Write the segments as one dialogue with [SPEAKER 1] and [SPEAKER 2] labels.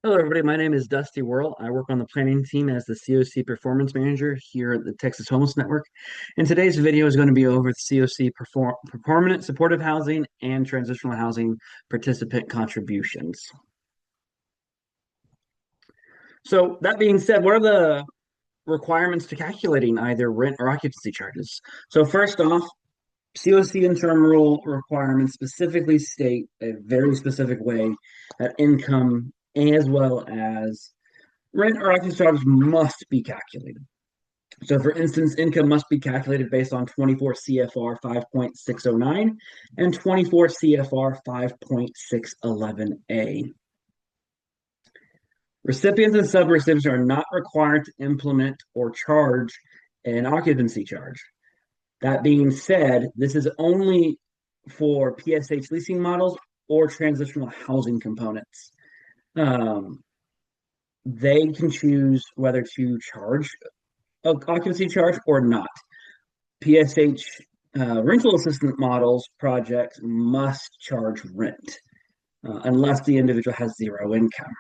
[SPEAKER 1] Hello, everybody. My name is Dusty Whirl. I work on the planning team as the CoC Performance Manager here at the Texas Homeless Network. And today's video is going to be over the CoC permanent supportive housing and transitional housing participant contributions. So that being said, what are the requirements to calculating either rent or occupancy charges? So first off, CoC interim rule requirements specifically state a very specific way that income as well as rent or occupancy charges must be calculated. So, for instance, income must be calculated based on 24 CFR 5.609 and 24 CFR 5.611A. Recipients and subrecipients are not required to implement or charge an occupancy charge. That being said, this is only for PSH leasing models or transitional housing components. They can choose whether to charge an occupancy charge or not. PSH rental assistant models projects must charge rent unless the individual has zero income.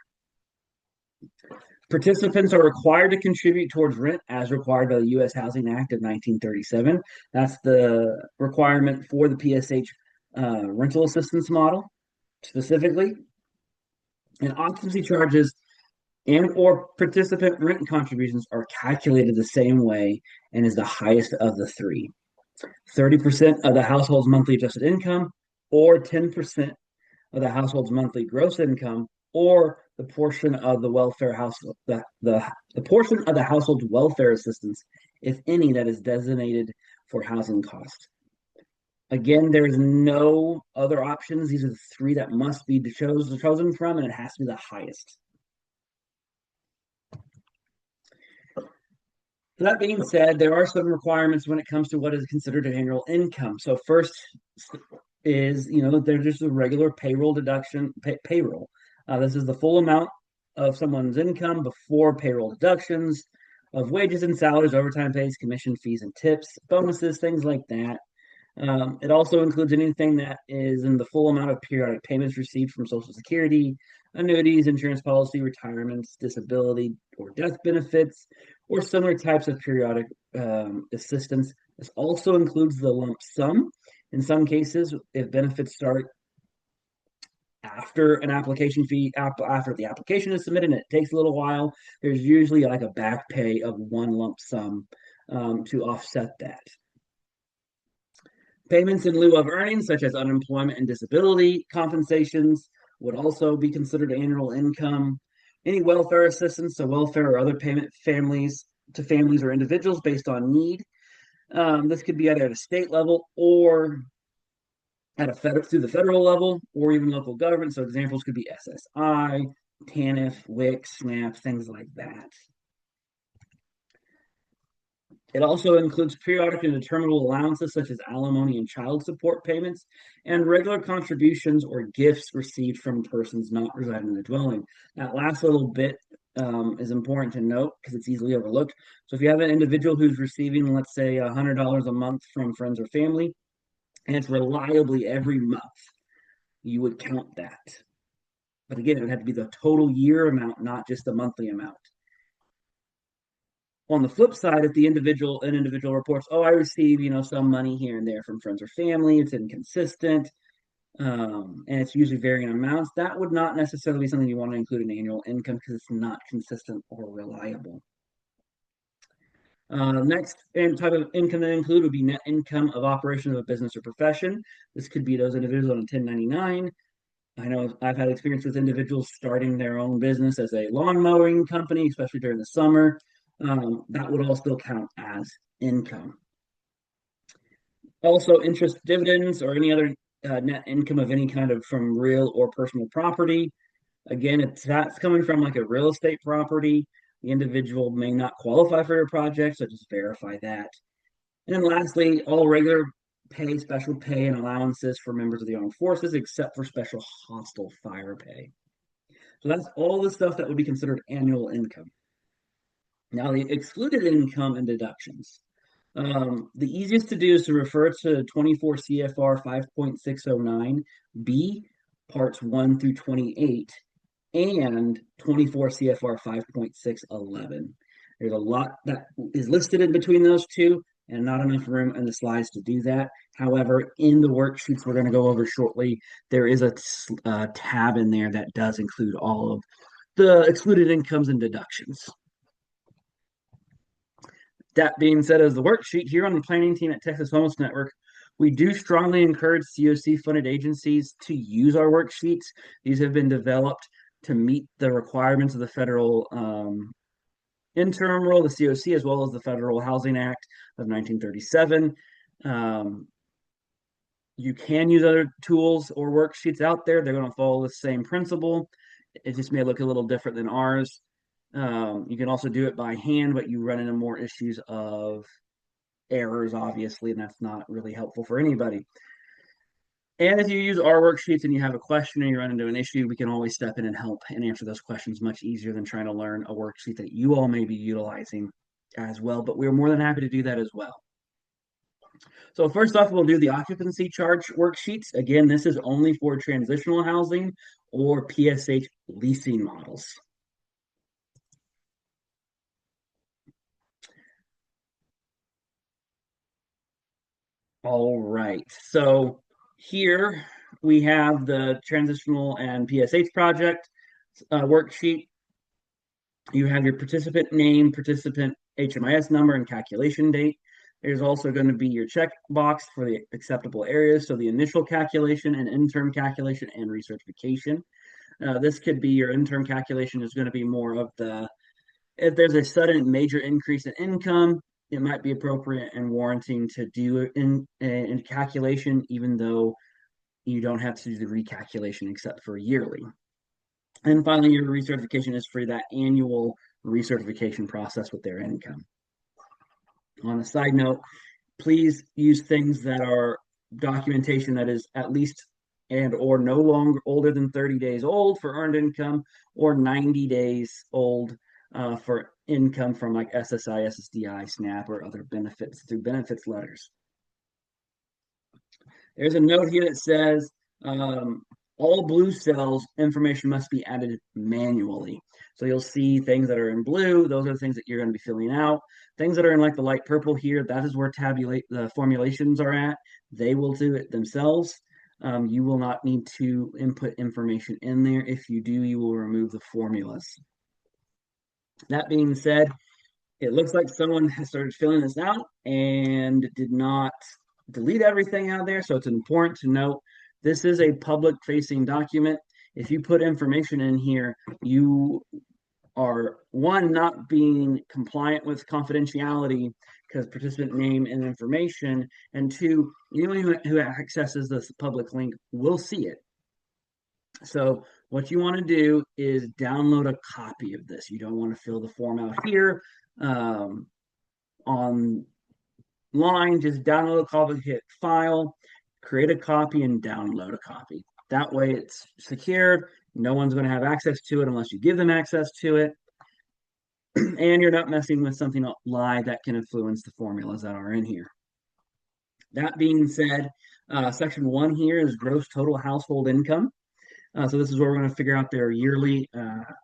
[SPEAKER 1] Participants are required to contribute towards rent as required by the U.S. Housing Act of 1937. That's the requirement for the PSH rental assistance model specifically. And occupancy charges and or participant rent contributions are calculated the same way and is the highest of the three. 30% of the household's monthly adjusted income, or 10% of the household's monthly gross income, or the portion of the welfare household the portion of the household's welfare assistance, if any, that is designated for housing costs. Again, there is no other options. These are the three that must be chosen from, and it has to be the highest. That being said, there are some requirements when it comes to what is considered an annual income. So first is, there's just a regular payroll deduction, payroll. This is the full amount of someone's income before payroll deductions of wages and salaries, overtime pays, commission fees and tips, bonuses, things like that. It also includes anything that is in the full amount of periodic payments received from Social Security, annuities, insurance policy, retirements, disability or death benefits, or similar types of periodic assistance. This also includes the lump sum. In some cases, if benefits start after an application fee, after the application is submitted, and it takes a little while, there's usually like a back pay of one lump sum to offset that. Payments in lieu of earnings, such as unemployment and disability compensations, would also be considered annual income. Any welfare assistance, so welfare or other payment to families or individuals based on need. This could be either at a state level or through the federal level, or even local government. So examples could be SSI, TANF, WIC, SNAP, things like that. It also includes periodic and determinable allowances such as alimony and child support payments, and regular contributions or gifts received from persons not residing in the dwelling. That last little bit is important to note because it's easily overlooked. So if you have an individual who's receiving, let's say, $100 a month from friends or family, and it's reliably every month, you would count that. But again, it would have to be the total year amount, not just the monthly amount. On the flip side, if an individual reports, oh, I receive, some money here and there from friends or family, it's inconsistent, and it's usually varying amounts, that would not necessarily be something you want to include in annual income because it's not consistent or reliable. Next type of income to include would be net income of operation of a business or profession. This could be those individuals on a 1099. I know I've had experience with individuals starting their own business as a lawn mowing company, especially during the summer. That would all still count as income. Also, interest, dividends, or any other net income of any kind of from real or personal property. Again, if that's coming from like a real estate property, the individual may not qualify for your project, so just verify that. And then lastly, all regular pay, special pay, and allowances for members of the armed forces, except for special hostile fire pay. So that's all the stuff that would be considered annual income. Now, the excluded income and deductions. The easiest to do is to refer to 24 CFR 5.609B, parts 1 through 28. and 24 CFR 5.611. There's a lot that is listed in between those two, and not enough room in the slides to do that. However, in the worksheets we're going to go over shortly, there is a tab in there that does include all of the excluded incomes and deductions. That being said, as the worksheet here on the planning team at Texas Homeless Network, we do strongly encourage CoC funded agencies to use our worksheets. These have been developed to meet the requirements of the federal interim rule, the CoC, as well as the Federal Housing Act of 1937. You can use other tools or worksheets out there. They're going to follow the same principle. It just may look a little different than ours. You can also do it by hand, but you run into more issues of errors, obviously, and that's not really helpful for anybody. And if you use our worksheets and you have a question or you run into an issue, we can always step in and help and answer those questions much easier than trying to learn a worksheet that you all may be utilizing as well. But we're more than happy to do that as well. So first off, we'll do the occupancy charge worksheets. Again, this is only for transitional housing or PSH leasing models. All right, so here we have the transitional and PSH project worksheet. You have your participant name, participant HMIS number, and calculation date. There's also going to be your checkbox for the acceptable areas, so the initial calculation and interim calculation and recertification. This could be your interim calculation is going to be more of the, if there's a sudden major increase in income, it might be appropriate and warranting to do in calculation, even though you don't have to do the recalculation except for yearly. And finally, your recertification is for that annual recertification process with their income. On a side note, please use things that are documentation that is at least and or no longer older than 30 days old for earned income or 90 days old for income from like SSI, SSDI, SNAP, or other benefits through benefits letters. There's a note here that says all blue cells information must be added manually. So you'll see things that are in blue, those are the things that you're going to be filling out. Things that are in like the light purple here, that is where tabulate the formulations are at. They will do it themselves. You will not need to input information in there. If you do, you will remove the formulas. That being said, it looks like someone has started filling this out and did not delete everything out there. So it's important to note this is a public facing document. If you put information in here, you are one, not being compliant with confidentiality because participant name and information, and two, anyone who accesses this public link will see it. So what you want to do is download a copy of this. You don't want to fill the form out here online. Just download a copy, hit file, create a copy, and download a copy. That way it's secure. No one's going to have access to it unless you give them access to it. And you're not messing with something live that can influence the formulas that are in here. That being said, section 1 here is gross total household income. So this is where we're going to figure out their yearly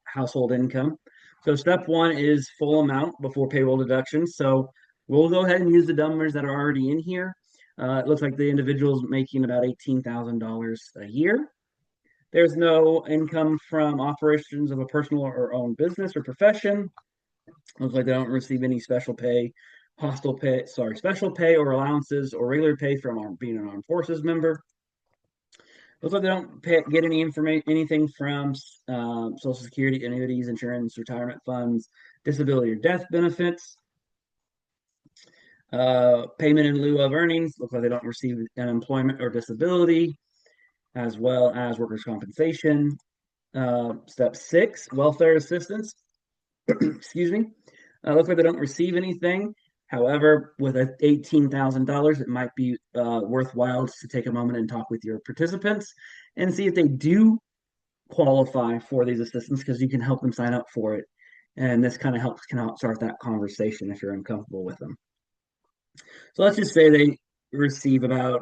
[SPEAKER 1] household income. So step 1 is full amount before payroll deductions. So we'll go ahead and use the numbers that are already in here. It looks like the individual is making about $18,000 a year. There's no income from operations of a personal or own business or profession. Looks like they don't receive any special pay, special pay or allowances or regular pay from being an armed forces member. Looks like they don't get any anything from Social Security, annuities, insurance, retirement funds, disability or death benefits. Payment in lieu of earnings. Looks like they don't receive unemployment or disability, as well as workers' compensation. Step 6, welfare assistance. Excuse me. Looks like they don't receive anything. However, with $18,000, it might be worthwhile to take a moment and talk with your participants and see if they do qualify for these assistance, because you can help them sign up for it. And this kind of can help start that conversation if you're uncomfortable with them. So let's just say they receive about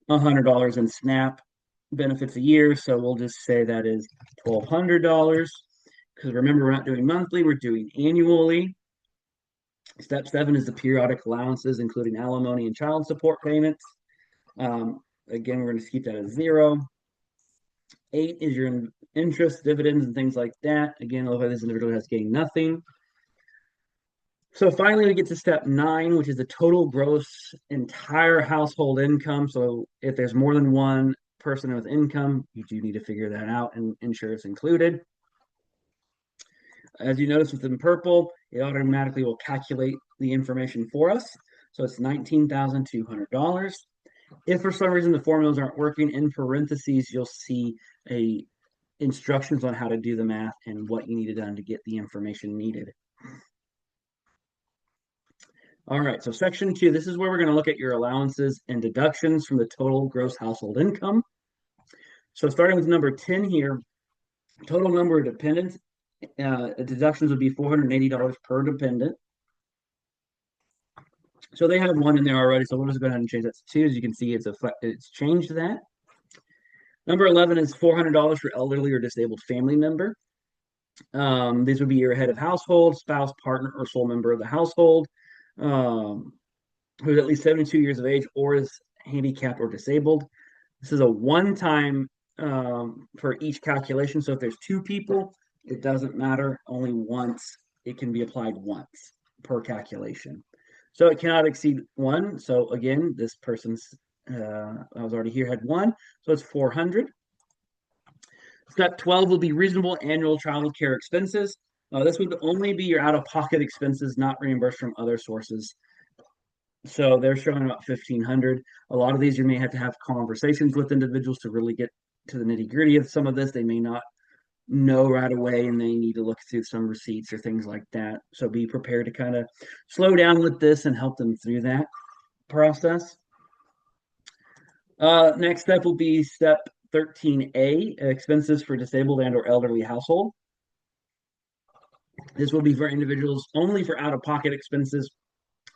[SPEAKER 1] $100 in SNAP. benefits a year, so we'll just say that is $1,200. Because remember, we're not doing monthly, we're doing annually. Step 7 is the periodic allowances, including alimony and child support payments. Again, we're going to keep that at 0. 8 is your interest, dividends, and things like that. Again, look like this individual has gained nothing. So finally, we get to step 9, which is the total gross entire household income. So if there's more than one person with income, you do need to figure that out and ensure it's included. As you notice within purple, it automatically will calculate the information for us. So it's $19,200. If for some reason the formulas aren't working, in parentheses, you'll see instructions on how to do the math and what you need done to get the information needed. All right, so section 2, this is where we're going to look at your allowances and deductions from the total gross household income. So starting with number 10 here, total number of dependents, deductions would be $480 per dependent. So they have 1 in there already, so we'll just go ahead and change that to 2. As you can see, it's changed that. Number 11 is $400 for elderly or disabled family member. These would be your head of household, spouse, partner, or sole member of the household, who's at least 72 years of age or is handicapped or disabled. This is a one-time for each calculation. So if there's 2 people, it doesn't matter. Only once. It can be applied once per calculation. So it cannot exceed 1. So again, this person's, I was already here, had 1. So it's 400. Step 12 will be reasonable annual child care expenses. This would only be your out-of-pocket expenses, not reimbursed from other sources. So they're showing about 1,500. A lot of these you may have to have conversations with individuals to really get to the nitty-gritty of some of this. They may not know right away and they need to look through some receipts or things like that. So be prepared to kind of slow down with this and help them through that process. Next step will be step 13A, expenses for disabled and or elderly household. This will be for individuals only for out-of-pocket expenses,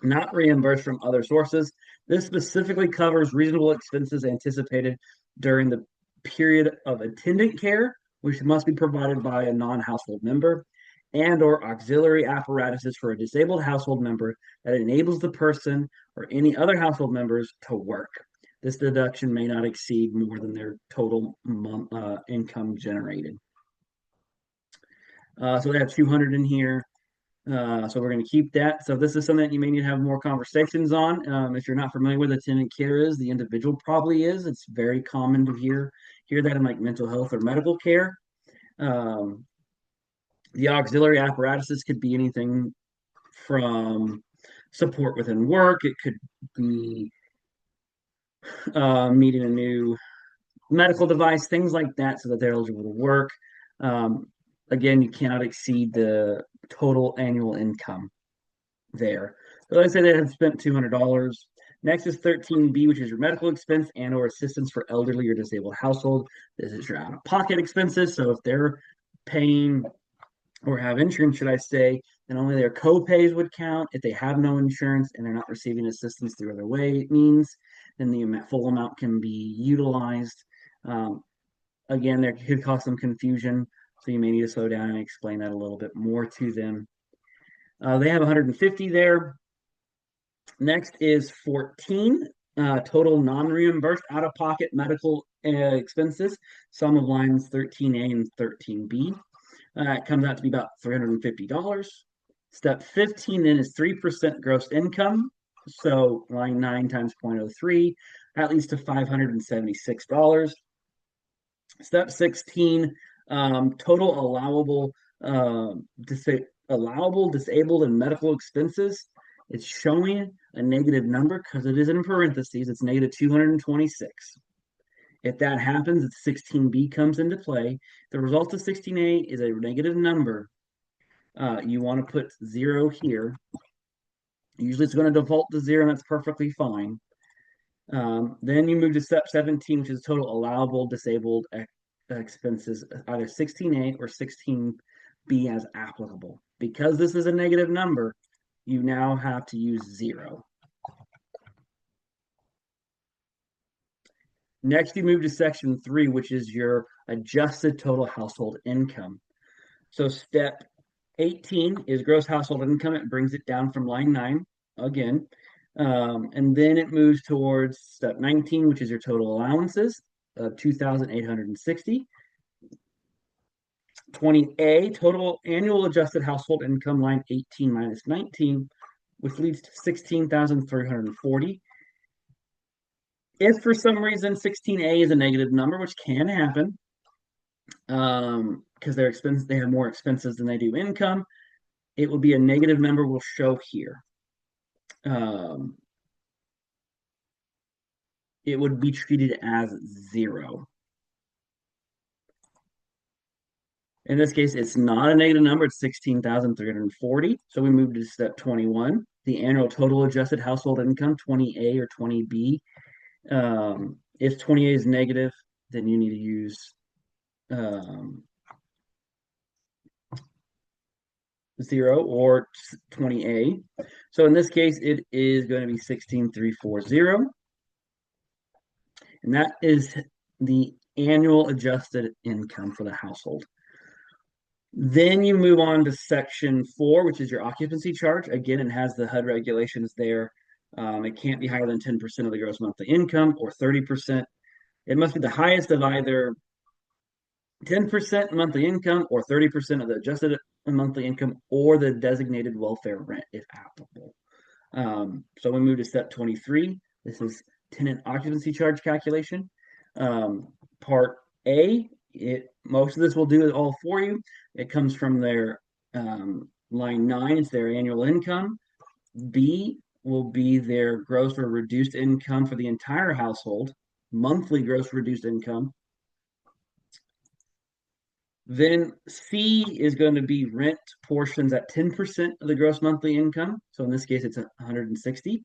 [SPEAKER 1] not reimbursed from other sources. This specifically covers reasonable expenses anticipated during the period of attendant care, which must be provided by a non-household member, and or auxiliary apparatuses for a disabled household member that enables the person or any other household members to work. This deduction may not exceed more than their total income generated. So they have 200 in here. So we're going to keep that. So this is something that you may need to have more conversations on. If you're not familiar with attendant care is, the individual probably is. It's very common to hear that in like mental health or medical care. The auxiliary apparatuses could be anything from support within work. It could be needing a new medical device, things like that, so that they're eligible to work. Again, you cannot exceed the total annual income there. So let's say they have spent $200. Next is 13B, which is your medical expense and or assistance for elderly or disabled household. This is your out-of-pocket expenses. So if they're paying or have insurance, should I say, then only their co-pays would count. If they have no insurance and they're not receiving assistance through other means, then the full amount can be utilized. Again, there could cause some confusion, so you may need to slow down and explain that a little bit more to them. They have 150 there. Next is 14, total non-reimbursed out-of-pocket medical expenses, sum of lines 13A and 13B. It comes out to be about $350. Step 15 then is 3% gross income. So line 9 times 0.03, that leads to $576. Step 16, total allowable, disabled, and medical expenses. It's showing a negative number because it is in parentheses. It's negative 226. If that happens, 16B comes into play. The result of 16A is a negative number. You want to put 0 here. Usually it's going to default to 0, and that's perfectly fine. Then you move to step 17, which is total allowable disabled expenses, either 16A or 16B as applicable. Because this is a negative number, you now have to use 0. Next, you move to section 3, which is your adjusted total household income. So step 18 is gross household income. It brings it down from line 9 again. And then it moves towards step 19, which is your total allowances of 2,860. 20A, total annual adjusted household income, line 18 minus 19, which leads to 16,340. If for some reason 16A is a negative number, which can happen, because they have more expenses than they do income, it will be a negative number we'll show here. It would be treated as 0. In this case, it's not a negative number, it's 16,340. So we move to step 21, the annual total adjusted household income, 20A or 20B. If 20A is negative, then you need to use 0 or 20A. So in this case, it is going to be 16,340. And that is the annual adjusted income for the household. Then you move on to section 4, which is your occupancy charge. Again, it has the HUD regulations there. It can't be higher than 10% of the gross monthly income or 30%. It must be the highest of either 10% monthly income or 30% of the adjusted monthly income or the designated welfare rent if applicable. So we move to step 23. This is tenant occupancy charge calculation. Part A, most of this will do it all for you. It comes from their line 9, it's their annual income. B will be their gross or reduced income for the entire household, monthly gross reduced income. Then C is going to be rent portions at 10% of the gross monthly income. So in this case, it's 160.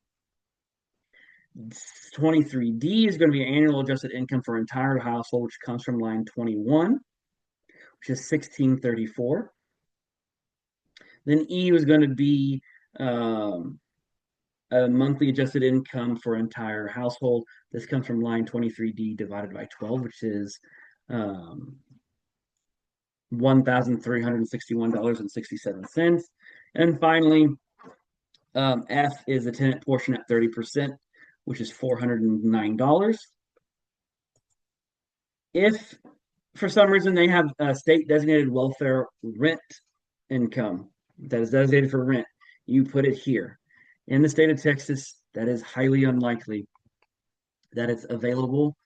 [SPEAKER 1] 23D is going to be annual adjusted income for entire household, which comes from line 21, which is 1634. Then E was going to be a monthly adjusted income for entire household. This comes from line 23D divided by 12, which is $1,361.67. And finally, F is the tenant portion at 30%, which is $409. If for some reason they have a state designated welfare rent income that is designated for rent, you put it here. In the state of Texas, that is highly unlikely that it's available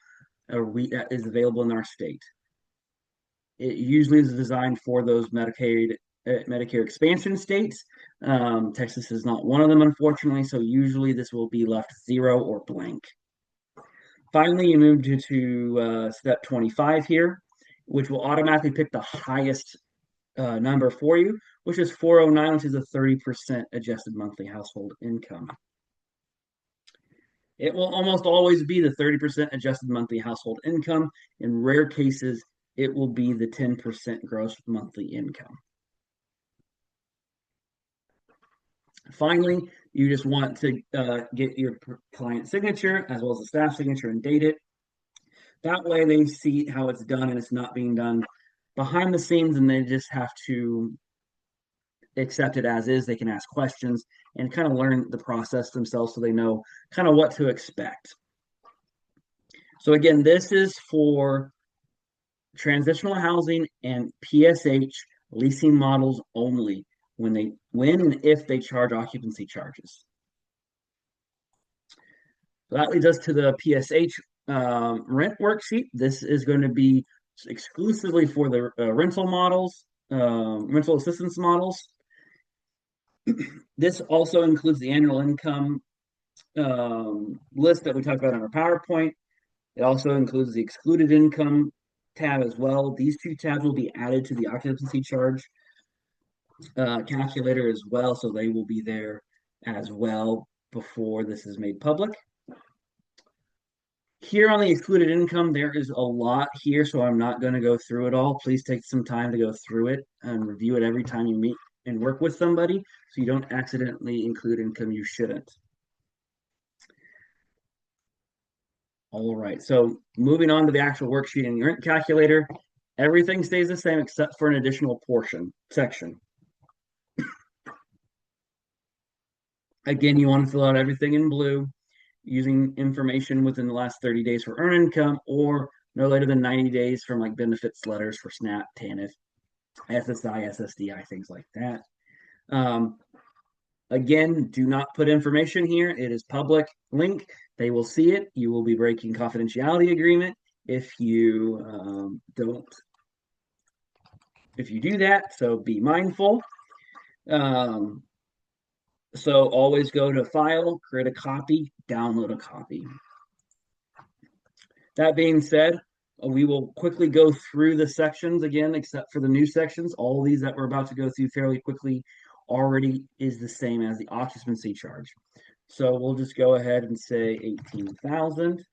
[SPEAKER 1] or is available in our state. It usually is designed for those Medicare expansion states. Texas is not one of them, unfortunately, so usually this will be left 0 or blank. Finally, you move to step 25 here, which will automatically pick the highest number for you, which is 409, which is a 30% adjusted monthly household income. It will almost always be the 30% adjusted monthly household income. In rare cases, it will be the 10% gross monthly income. Finally, you just want to get your client signature as well as the staff signature and date it. That way they see how it's done and it's not being done behind the scenes, and they just have to accept it as is. They can ask questions and kind of learn the process themselves so they know kind of what to expect. So again, this is for transitional housing and PSH leasing models only when and if they charge occupancy charges. So that leads us to the PSH rent worksheet. This is going to be exclusively for the rental models, rental assistance models. This also includes the annual income list that we talked about on our PowerPoint. It also includes the excluded income tab as well. These two tabs will be added to the occupancy charge calculator as well, so they will be there as well before this is made public. Here on the excluded income, there is a lot here, so I'm not going to go through it all. Please take some time to go through it and review it every time you meet and work with somebody so you don't accidentally include income you shouldn't. All right, so moving on to the actual worksheet in your rent calculator, everything stays the same except for an additional portion section. Again, you want to fill out everything in blue using information within the last 30 days for earned income or no later than 90 days from like benefits letters for SNAP, TANF, SSI, SSDI, things like that. Um, Again, do not put information here. It is public link. They will see it. You will be breaking confidentiality agreement if you don't, if you do that. So be mindful. Um, so always go to file, create a copy, download a copy. That being said, we will quickly go through the sections again, except for the new sections. All these that we're about to go through fairly quickly already is the same as the occupancy charge. So we'll just go ahead and say 18,000,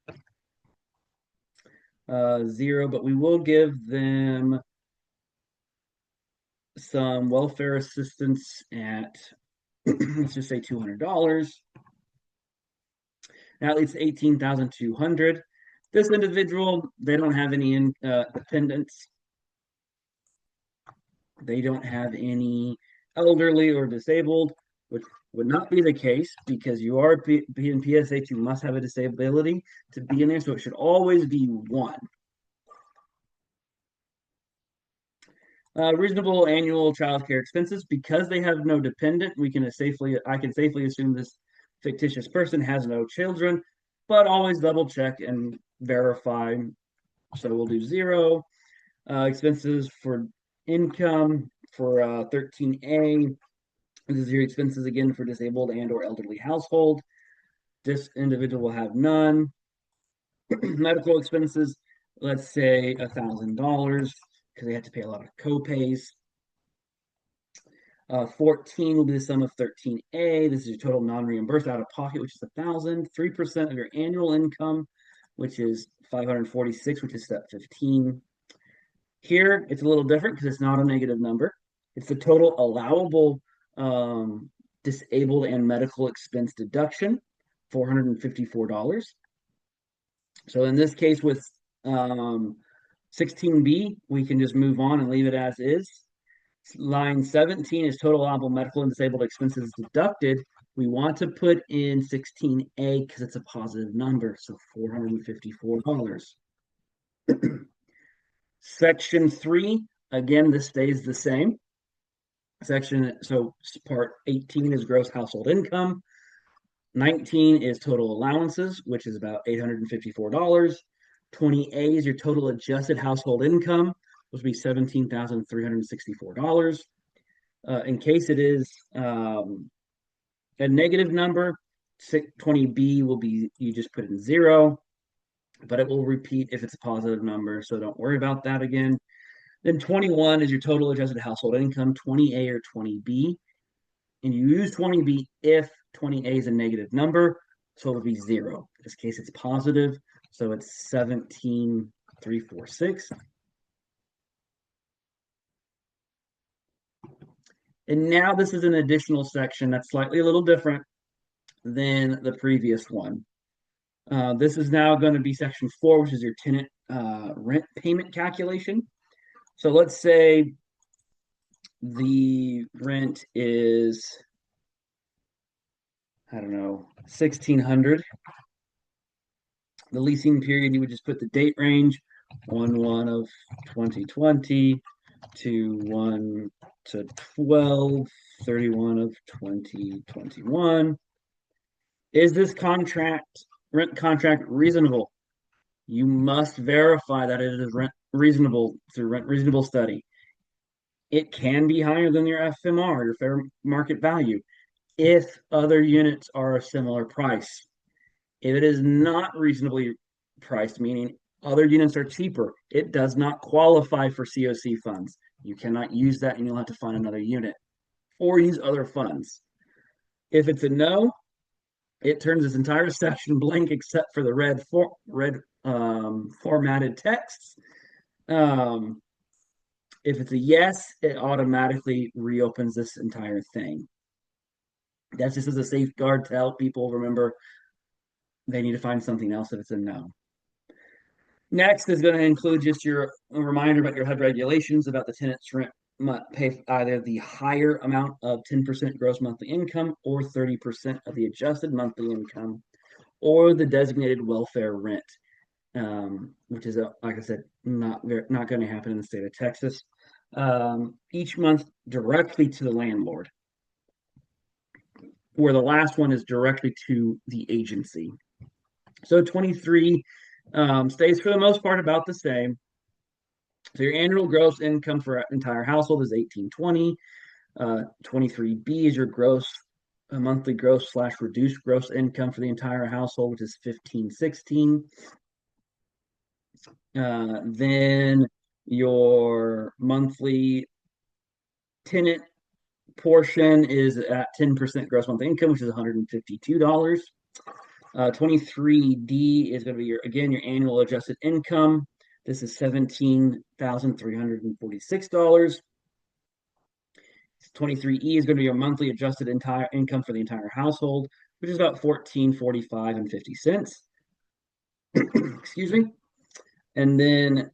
[SPEAKER 1] zero, but we will give them some welfare assistance at, let's just say $200. That leads to 18,200. This individual, they don't have any dependents. They don't have any elderly or disabled, which would not be the case because you are being PSH, you must have a disability to be in there. So it should always be one. Reasonable annual child care expenses because they have no dependent. I can safely assume this fictitious person has no children, but always double check and verify. So we'll do zero. Expenses for income for 13A. This is your expenses again for disabled and or elderly household. This individual will have none. Medical expenses, let's say $1,000 because they have to pay a lot of co-pays. 14 will be the sum of 13A. This is your total non-reimbursed out of pocket, which is 1,000. 3% of your annual income, which is 546, which is step 15. Here, it's a little different because it's not a negative number. It's the total allowable disabled and medical expense deduction, $454. So in this case with 16B, we can just move on and leave it as is. Line 17 is total allowable medical and disabled expenses deducted. We want to put in 16A because it's a positive number, so $454. Section 3, again, this stays the same. So part 18 is gross household income. 19 is total allowances, which is about $854. 20A is your total adjusted household income, which would be $17,364. In case it is a negative number, 20B will be, you just put in zero, but it will repeat if it's a positive number, so don't worry about that again. Then 21 is your total adjusted household income, 20A or 20B. And you use 20B if 20A is a negative number, so it would be zero. In this case, it's positive, so it's 17,346. And now this is an additional section that's slightly a little different than the previous one. This is now going to be section 4, which is your tenant rent payment calculation. So let's say the rent is, I don't know, 1,600. The leasing period, you would just put the date range, 1/1 of 2020 to 1 to 12/31 of 2021. Is this rent contract reasonable? You must verify that it is rent reasonable through rent reasonable study. It can be higher than your FMR, your fair market value, if other units are a similar price. If it is not reasonably priced, meaning other units are cheaper, it does not qualify for CoC funds. You cannot use that and you'll have to find another unit or use other funds. If it's a no, it turns this entire section blank except for the red formatted texts. If it's a yes, it automatically reopens this entire thing. That's just as a safeguard to help people remember they need to find something else if it's a no. Next is going to include just your a reminder about your HUD regulations about the tenant's rent pay either the higher amount of 10% gross monthly income or 30% of the adjusted monthly income or the designated welfare rent, which is, like I said, not going to happen in the state of Texas. Each month directly to the landlord, where the last one is directly to the agency. So 23 stays for the most part about the same. So your annual gross income for an entire household is 1820. 23B is your gross monthly gross slash reduced gross income for the entire household, which is 1516. Then your monthly tenant portion is at 10% gross monthly income, which is $152. 23D is going to be your annual adjusted income. This is $17,346. 23E is going to be your monthly adjusted entire income for the entire household, which is about $14.45 and 50 cents. Excuse me. And then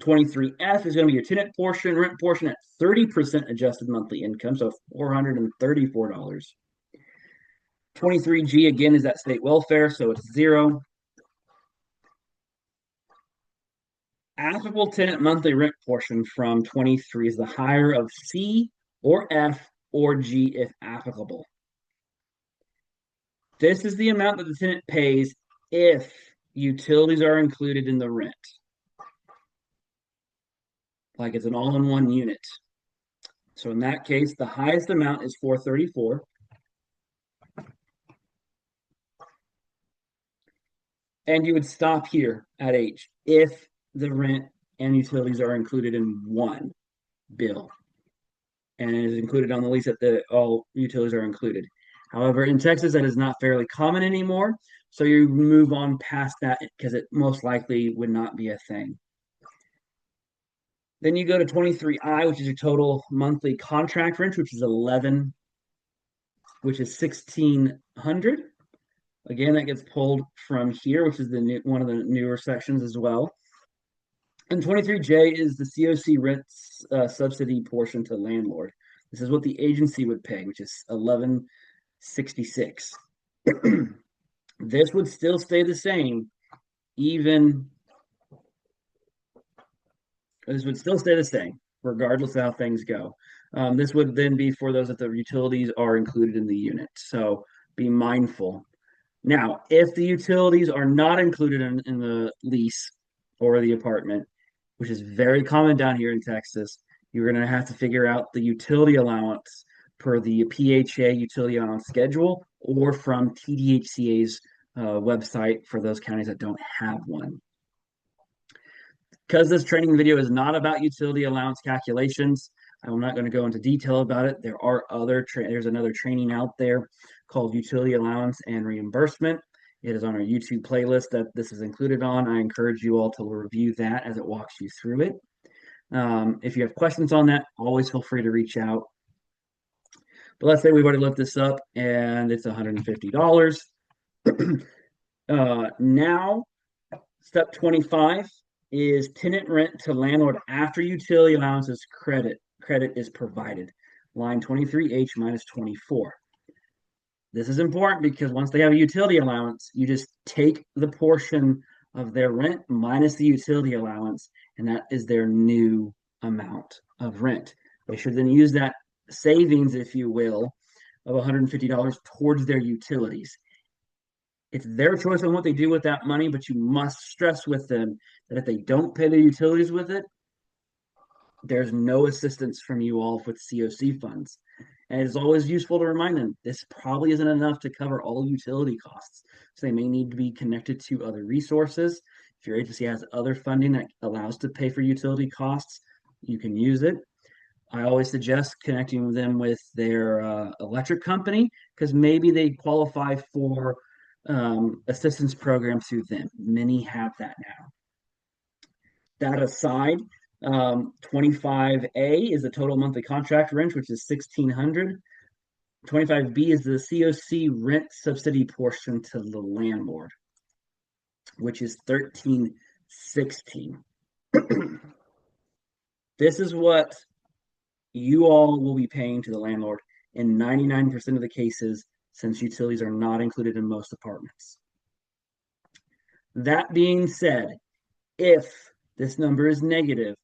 [SPEAKER 1] 23F is going to be your tenant portion, rent portion at 30% adjusted monthly income, so $434. 23G again is that state welfare, so it's zero. Applicable tenant monthly rent portion from 23 is the higher of C or F or G if applicable. This is the amount that the tenant pays if utilities are included in the rent. Like it's an all-in-one unit. So in that case, the highest amount is $434. And you would stop here at H if the rent and utilities are included in one bill. And it is included on the lease that all utilities are included. However, in Texas, that is not fairly common anymore. So you move on past that because it most likely would not be a thing. Then you go to 23I, which is your total monthly contract rent, which is 11, which is 1,600. Again, that gets pulled from here, which is one of the newer sections as well. And 23J is the CoC rent subsidy portion to landlord. This is what the agency would pay, which is 1166. This would still stay the same, regardless of how things go. This would then be for those that the utilities are included in the unit. So be mindful. Now, if the utilities are not included in the lease or the apartment, which is very common down here in Texas, you're going to have to figure out the utility allowance per the PHA utility allowance schedule or from TDHCA's website for those counties that don't have one. Because this training video is not about utility allowance calculations, I'm not going to go into detail about it. There's another training out there called Utility Allowance and Reimbursement. It is on our YouTube playlist that this is included on. I encourage you all to review that as it walks you through it. If you have questions on that, always feel free to reach out. But let's say we've already looked this up and it's $150. Now, step 25 is tenant rent to landlord after utility allowances credit is provided. Line 23H minus 24. This is important because once they have a utility allowance, you just take the portion of their rent minus the utility allowance, and that is their new amount of rent. They should then use that savings, if you will, of $150 towards their utilities. It's their choice on what they do with that money, but you must stress with them that if they don't pay their utilities with it, there's no assistance from you all with CoC funds. And it's always useful to remind them this probably isn't enough to cover all utility costs. So they may need to be connected to other resources. If your agency has other funding that allows to pay for utility costs, you can use it. I always suggest connecting them with their electric company because maybe they qualify for assistance program through them. Many have that now. That aside, 25A is the total monthly contract rent, which is 1,600. 25B is the CoC rent subsidy portion to the landlord, which is 1,350. 16. This is what you all will be paying to the landlord in 99% of the cases, since utilities are not included in most apartments. That being said, if this number is negative,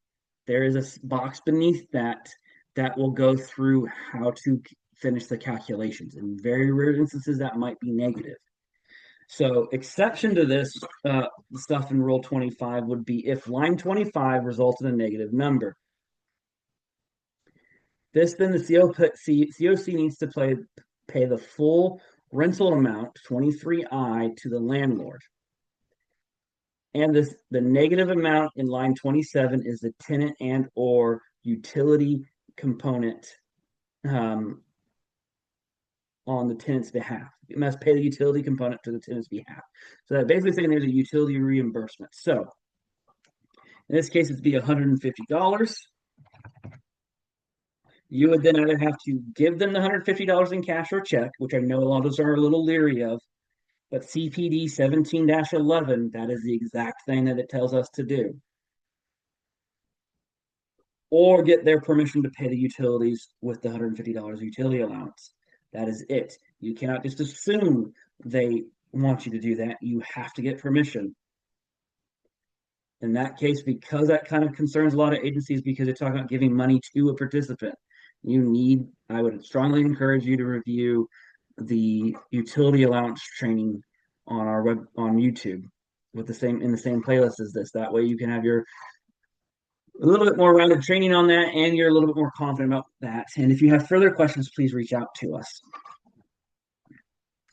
[SPEAKER 1] there is a box beneath that that will go through how to finish the calculations. In very rare instances, that might be negative. So, exception to this stuff in Rule 25 would be if line 25 results in a negative number. Then the COC needs to pay the full rental amount, 23I, to the landlord. And the negative amount in line 27 is the tenant and or utility component on the tenant's behalf. You must pay the utility component to the tenant's behalf. So that basically saying there's a utility reimbursement. So in this case, it'd be $150. You would then either have to give them the $150 in cash or check, which I know a lot of us are a little leery of, but CPD 17-11, that is the exact thing that it tells us to do. Or get their permission to pay the utilities with the $150 utility allowance. That is it. You cannot just assume they want you to do that. You have to get permission. In that case, because that kind of concerns a lot of agencies, because they're talking about giving money to a participant, I would strongly encourage you to review the utility allowance training on our on YouTube in the same playlist as this. That way you can have a little bit more rounded training on that, and you're a little bit more confident about that. And if you have further questions, please reach out to us.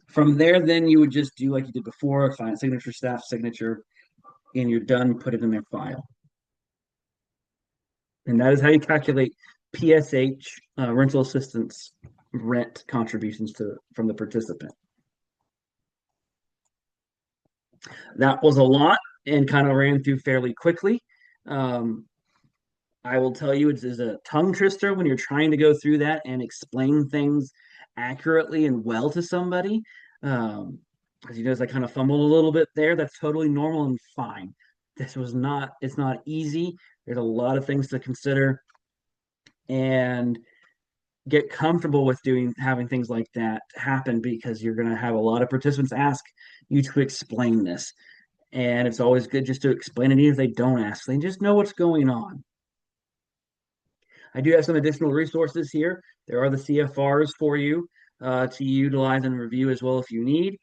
[SPEAKER 1] From there, then you would just do like you did before, client signature, staff signature, and you're done, put it in their file. And that is how you calculate PSH, rental assistance rent contributions from the participant. That was a lot and kind of ran through fairly quickly. I will tell you, it is a tongue twister when you're trying to go through that and explain things accurately and well to somebody. As you notice, I kind of fumbled a little bit there. That's totally normal and fine. It's not easy. There's a lot of things to consider and get comfortable with having things like that happen, because you're going to have a lot of participants ask you to explain this. And it's always good just to explain it, even if they don't ask. They just know what's going on. I do have some additional resources here. There are the CFRs for you to utilize and review as well if you need.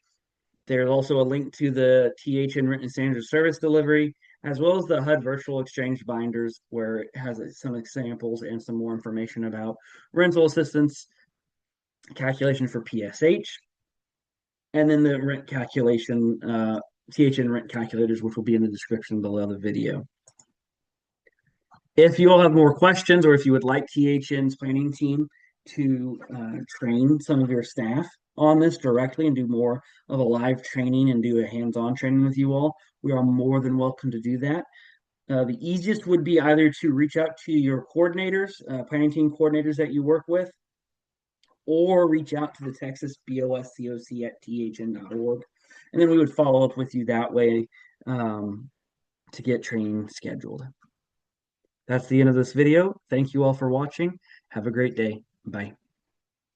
[SPEAKER 1] There's also a link to the THN Written Standard Service Delivery, as well as the HUD Virtual Exchange Binders, where it has some examples and some more information about rental assistance calculation for PSH, and then the rent calculation, THN rent calculators, which will be in the description below the video. If you all have more questions, or if you would like THN's planning team to train some of your staff on this directly and do more of a live training and do a hands-on training with you all, we are more than welcome to do that. The easiest would be either to reach out to your coordinators, planning team coordinators that you work with, or reach out to the Texas BOSCOC at thn.org. And then we would follow up with you that way to get training scheduled. That's the end of this video. Thank you all for watching. Have a great day. Bye.